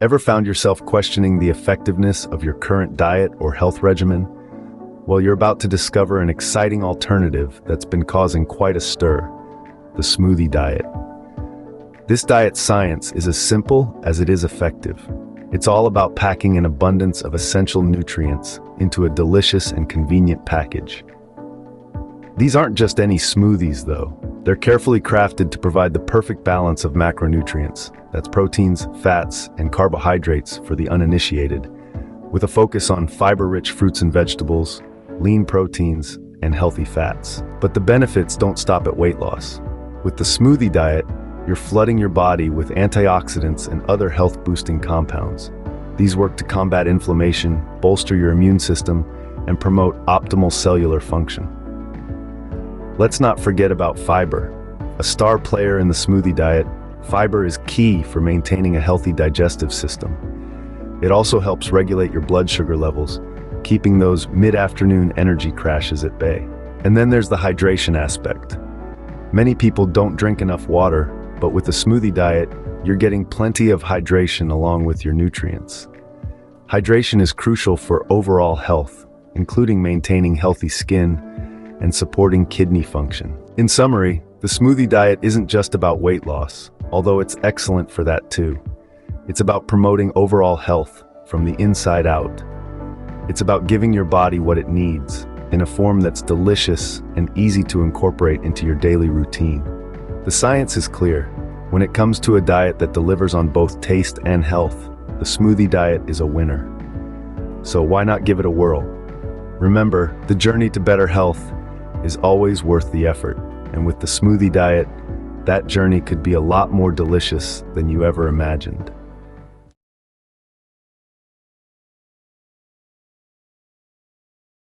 Ever found yourself questioning the effectiveness of your current diet or health regimen? Well, you're about to discover an exciting alternative that's been causing quite a stir: the smoothie diet. This diet science is as simple as it is effective. It's all about packing an abundance of essential nutrients into a delicious and convenient package. These aren't just any smoothies, though. They're carefully crafted to provide the perfect balance of macronutrients. That's proteins, fats, and carbohydrates for the uninitiated, with a focus on fiber-rich fruits and vegetables, lean proteins, and healthy fats. But the benefits don't stop at weight loss. With the smoothie diet, you're flooding your body with antioxidants and other health-boosting compounds. These work to combat inflammation, bolster your immune system, and promote optimal cellular function. Let's not forget about fiber. A star player in the smoothie diet, fiber is key for maintaining a healthy digestive system. It also helps regulate your blood sugar levels, keeping those mid-afternoon energy crashes at bay. And then there's the hydration aspect. Many people don't drink enough water, but with the smoothie diet, you're getting plenty of hydration along with your nutrients. Hydration is crucial for overall health, including maintaining healthy skin and supporting kidney function. In summary, the smoothie diet isn't just about weight loss, although it's excellent for that too. It's about promoting overall health from the inside out. It's about giving your body what it needs in a form that's delicious and easy to incorporate into your daily routine. The science is clear. When it comes to a diet that delivers on both taste and health, the smoothie diet is a winner. So why not give it a whirl? Remember, the journey to better health is always worth the effort. And with the smoothie diet, that journey could be a lot more delicious than you ever imagined.